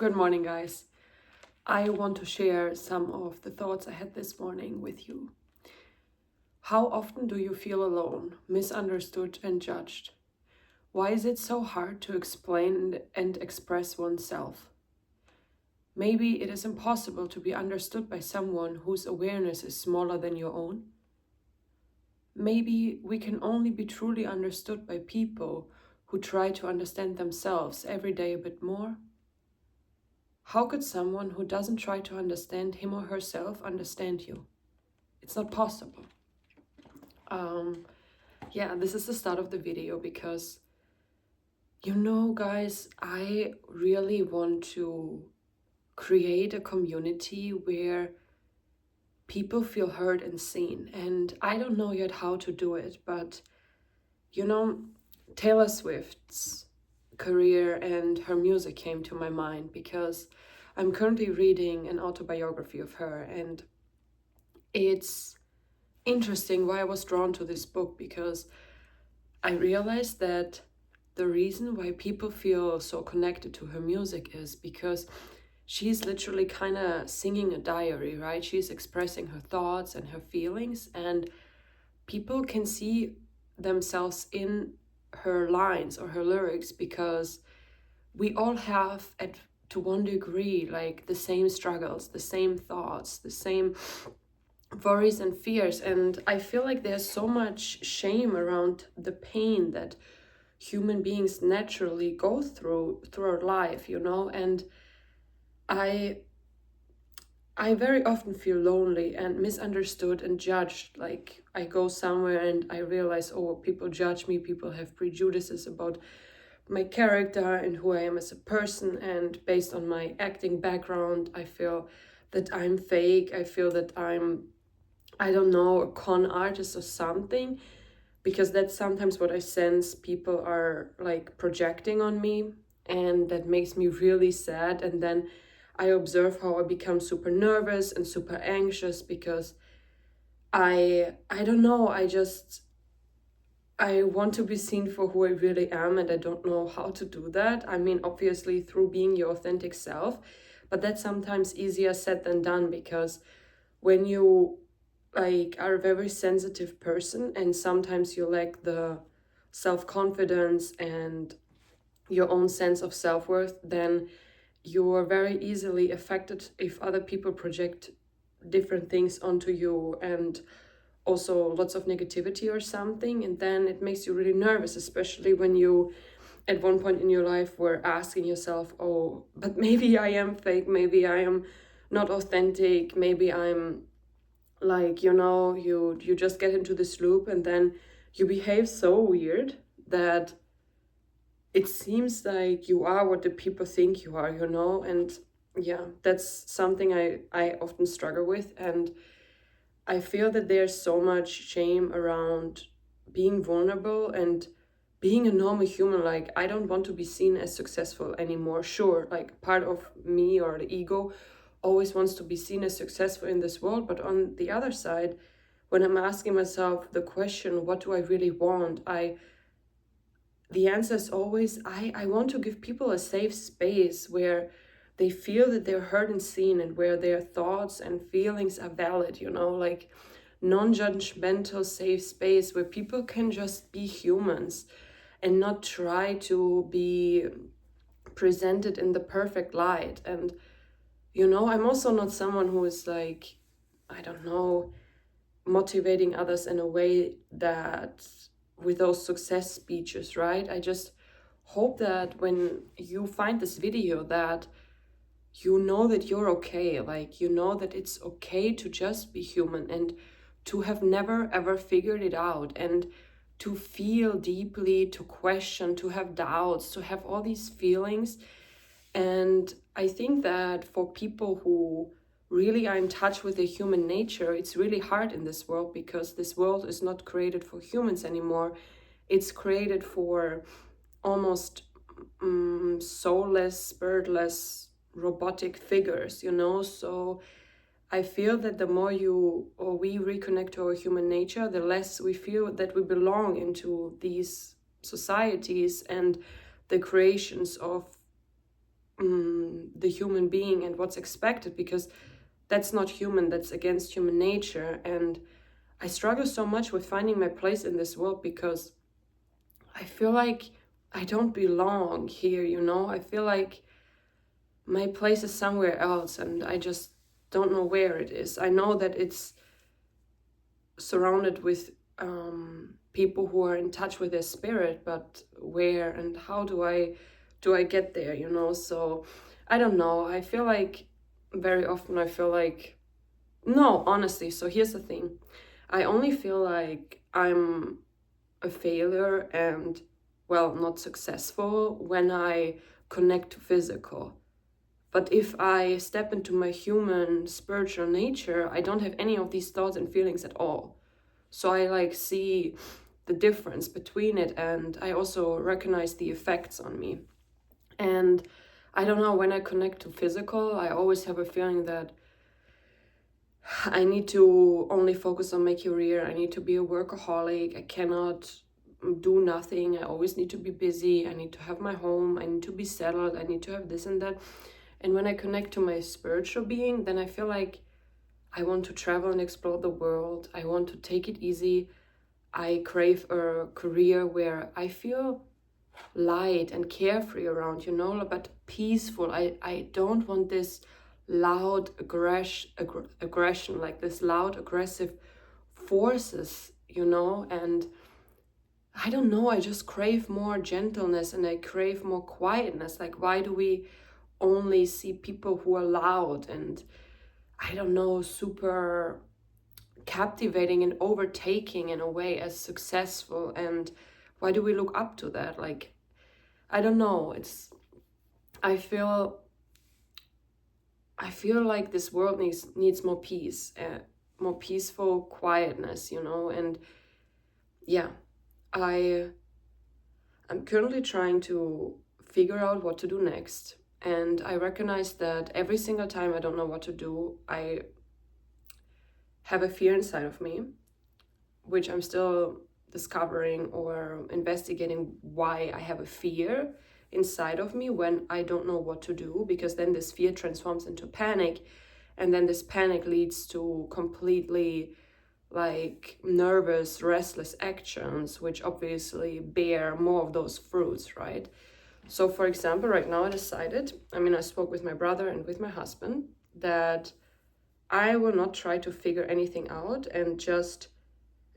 Good morning, guys. I want to share some of the thoughts I had this morning with you. How often do you feel alone, misunderstood, and judged? Why is it so hard to explain and express oneself? Maybe it is impossible to be understood by someone whose awareness is smaller than your own. Maybe we can only be truly understood by people who try to understand themselves every day a bit more. How could someone who doesn't try to understand him or herself understand you? It's not possible. This is the start of the video because, guys, I really want to create a community where people feel heard and seen. And I don't know yet how to do it, but, Taylor Swift's career and her music came to my mind because I'm currently reading an autobiography of her, and it's interesting why I was drawn to this book, because I realized that the reason why people feel so connected to her music is because she's literally kind of singing a diary, right? She's expressing her thoughts and her feelings, and people can see themselves in her lines or her lyrics because we all have, to one degree, like the same struggles, the same thoughts, the same worries and fears. And I feel like there's so much shame around the pain that human beings naturally go through our life, and I very often feel lonely and misunderstood and judged. Like, I go somewhere and I realize, oh, people judge me, people have prejudices about my character and who I am as a person, and based on my acting background, I feel that I'm fake. I feel that I'm, I don't know, a con artist or something, because that's sometimes what I sense people are like projecting on me, and that makes me really sad. And then I observe how I become super nervous and super anxious because I don't know, I want to be seen for who I really am, and I don't know how to do that. I mean, obviously through being your authentic self, but that's sometimes easier said than done, because when you are a very sensitive person and sometimes you lack the self-confidence and your own sense of self-worth, then you are very easily affected if other people project different things onto you, and also lots of negativity or something, and then it makes you really nervous, especially when you at one point in your life were asking yourself, oh, but maybe I am fake, maybe I am not authentic, maybe I'm like, you just get into this loop, and then you behave so weird that it seems like you are what the people think you are, and yeah, that's something I often struggle with. And I feel that there's so much shame around being vulnerable and being a normal human. Like, I don't want to be seen as successful anymore. Sure, like, part of me or the ego always wants to be seen as successful in this world, but on the other side, when I'm asking myself the question, what do I really want, the answer is always, I want to give people a safe space where they feel that they're heard and seen, and where their thoughts and feelings are valid, like non-judgmental safe space where people can just be humans and not try to be presented in the perfect light. And I'm also not someone who is like, I don't know, motivating others in a way that with those success speeches, right? I just hope that when you find this video, that you know that you're okay, like, that it's okay to just be human and to have never ever figured it out, and to feel deeply, to question, to have doubts, to have all these feelings. And I think that for people who really are in touch with their human nature, it's really hard in this world, because this world is not created for humans anymore. It's created for almost soulless, spiritless, robotic figures, So I feel that the more we reconnect to our human nature, the less we feel that we belong into these societies and the creations of the human being and what's expected, because that's not human, that's against human nature. And I struggle so much with finding my place in this world because I feel like I don't belong here, you know? I feel like my place is somewhere else and I just don't know where it is. I know that it's surrounded with people who are in touch with their spirit, but where and how do I get there, you know? So I don't know. I feel like very often I feel like, no, honestly. So here's the thing. I only feel like I'm a failure and, well, not successful when I connect to physical. But if I step into my human spiritual nature, I don't have any of these thoughts and feelings at all. So I like see the difference between it, and I also recognize the effects on me. And I don't know, when I connect to physical, I always have a feeling that I need to only focus on my career. I need to be a workaholic. I cannot do nothing. I always need to be busy. I need to have my home. I need to be settled. I need to have this and that. And when I connect to my spiritual being, then I feel like I want to travel and explore the world. I want to take it easy. I crave a career where I feel light and carefree around, you know, but peaceful. I don't want this loud aggression, like this loud aggressive forces, you know. And I don't know, I just crave more gentleness and I crave more quietness. Like, why do we only see people who are loud and, I don't know, super captivating and overtaking in a way as successful? And why do we look up to that? Like, I don't know. I feel like this world needs more peace, more peaceful quietness, you know. And yeah, I'm currently trying to figure out what to do next. And I recognize that every single time I don't know what to do, I have a fear inside of me, which I'm still discovering or investigating why I have a fear inside of me when I don't know what to do, because then this fear transforms into panic, and then this panic leads to completely like nervous, restless actions, which obviously bear more of those fruits, right? So for example, right now I decided, I spoke with my brother and with my husband, that I will not try to figure anything out and just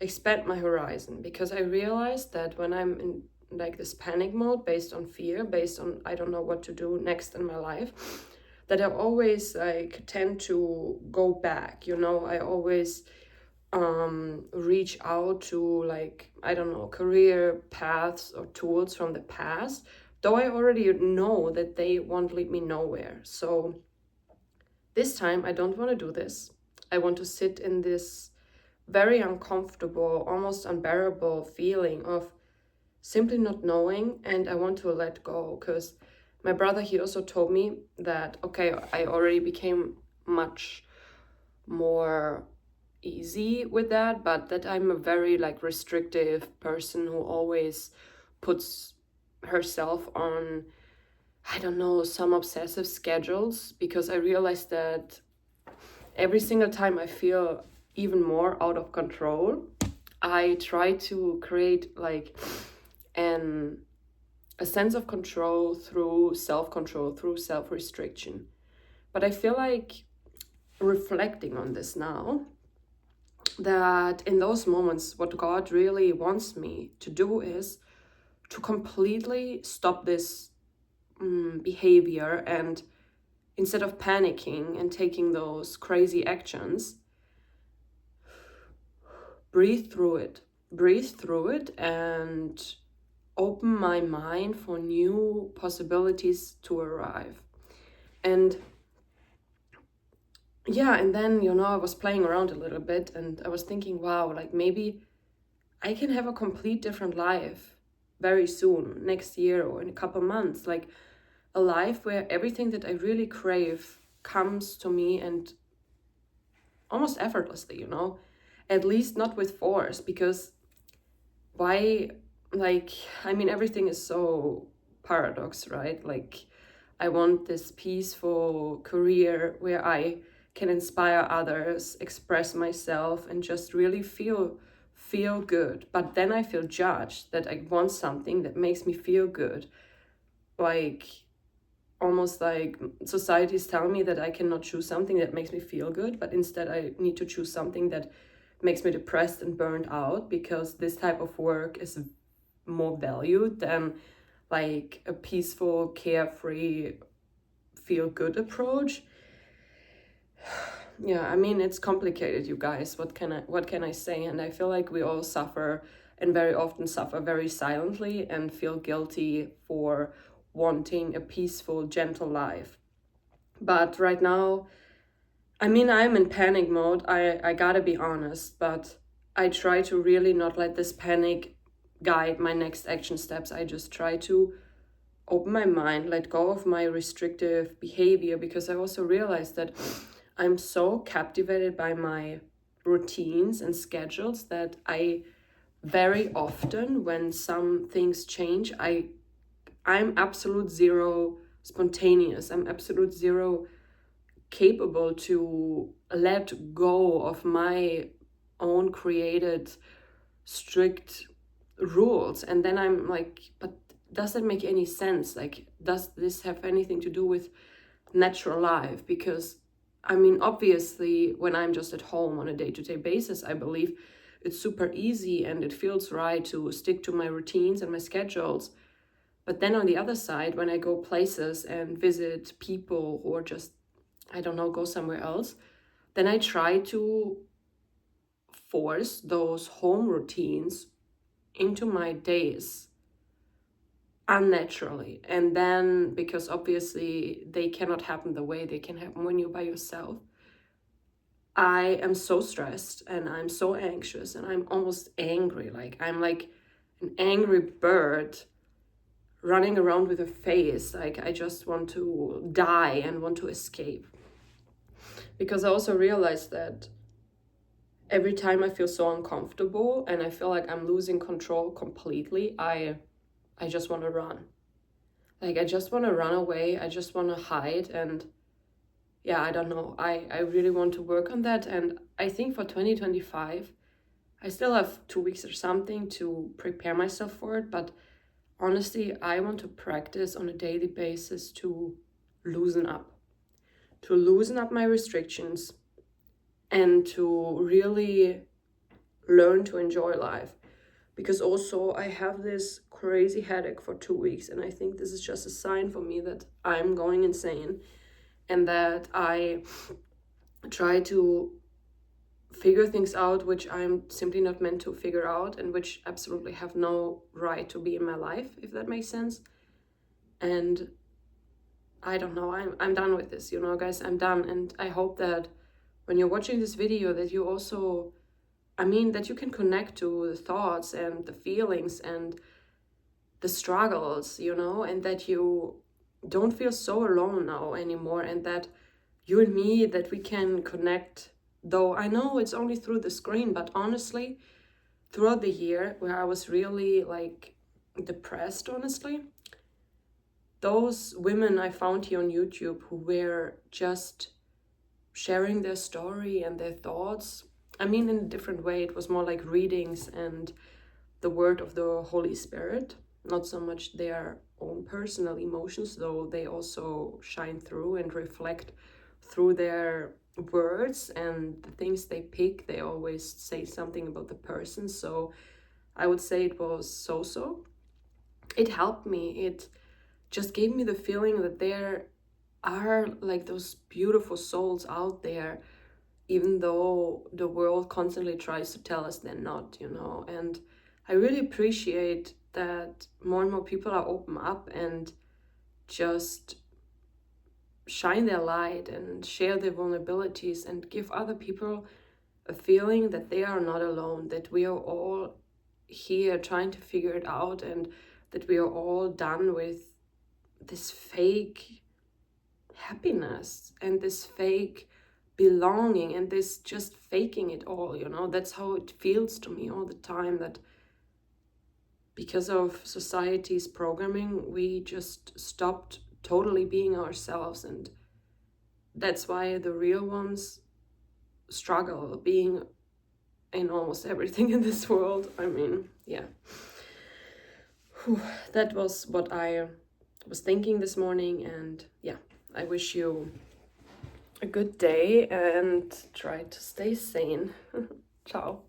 expand my horizon, because I realized that when I'm in like this panic mode based on fear, based on I don't know what to do next in my life, that I always like tend to go back, you know. I always reach out to, like, I don't know, career paths or tools from the past, though I already know that they won't lead me nowhere. So this time I don't want to do this. I want to sit in this very uncomfortable, almost unbearable feeling of simply not knowing, and I want to let go. Because my brother, he also told me that, okay, I already became much more easy with that, but that I'm a very like restrictive person who always puts herself on, I don't know, some obsessive schedules, because I realized that every single time I feel even more out of control, I try to create like an a sense of control through self-control, through self-restriction. But I feel like, reflecting on this now, that in those moments what God really wants me to do is to completely stop this behavior, and instead of panicking and taking those crazy actions, breathe through it and open my mind for new possibilities to arrive. And yeah, and then, you know, I was playing around a little bit and I was thinking, wow, like maybe I can have a complete different life very soon, next year or in a couple months, like a life where everything that I really crave comes to me and almost effortlessly, you know, at least not with force. Because why, like, everything is so paradox, right? Like, I want this peaceful career where I can inspire others, express myself, and just really feel good. But then I feel judged that I want something that makes me feel good. Like, almost like society is telling me that I cannot choose something that makes me feel good, but instead I need to choose something that makes me depressed and burned out, because this type of work is more valued than like a peaceful, carefree, feel good approach. Yeah, I mean, it's complicated, you guys. What can I say? And I feel like we all suffer, and very often suffer very silently, and feel guilty for wanting a peaceful, gentle life. But right now, I mean, I'm in panic mode. I gotta be honest, but I try to really not let this panic guide my next action steps. I just try to open my mind, let go of my restrictive behavior, because I also realized that I'm so captivated by my routines and schedules that I very often, when some things change, I'm absolute zero spontaneous. I'm absolute zero capable to let go of my own created strict rules. And then I'm like, but does that make any sense? Like, does this have anything to do with natural life? Because I mean, obviously, when I'm just at home on a day-to-day basis, I believe it's super easy and it feels right to stick to my routines and my schedules. But then on the other side, when I go places and visit people, or just, I don't know, go somewhere else, then I try to force those home routines into my days unnaturally. And then, because obviously they cannot happen the way they can happen when you're by yourself, I am so stressed and I'm so anxious and I'm almost angry. Like, I'm like an angry bird running around with a face like I just want to die and want to escape. Because I also realized that every time I feel so uncomfortable and I feel like I'm losing control completely, I just want to run. Like, I just want to run away. I just want to hide. And yeah, I don't know. I really want to work on that. And I think for 2025, I still have 2 weeks or something to prepare myself for it. But honestly, I want to practice on a daily basis to loosen up, my restrictions, and to really learn to enjoy life. Because also I have this crazy headache for 2 weeks, and I think this is just a sign for me that I'm going insane, and that I try to figure things out which I'm simply not meant to figure out, and which absolutely have no right to be in my life, if that makes sense. And I don't know, I'm done with this, guys. I'm done. And I hope that when you're watching this video, that you also, that you can connect to the thoughts and the feelings and the struggles, and that you don't feel so alone now anymore, and that you and me, that we can connect. Though I know it's only through the screen, but honestly, throughout the year where I was really like depressed, honestly, those women I found here on YouTube who were just sharing their story and their thoughts, in a different way. It was more like readings and the word of the Holy Spirit, not so much their own personal emotions, though they also shine through and reflect through their words, and the things they pick, they always say something about the person. So I would say it was so. It helped me. It just gave me the feeling that there are like those beautiful souls out there, even though the world constantly tries to tell us they're not, And I really appreciate that more and more people are open up and just shine their light and share their vulnerabilities and give other people a feeling that they are not alone, that we are all here trying to figure it out, and that we are all done with this fake happiness and this fake belonging and this just faking it all. That's how it feels to me all the time, that because of society's programming, we just stopped totally being ourselves. And that's why the real ones struggle being in almost everything in this world. I mean, yeah. Whew, that was what I was thinking this morning, and yeah, I wish you a good day and try to stay sane. Ciao.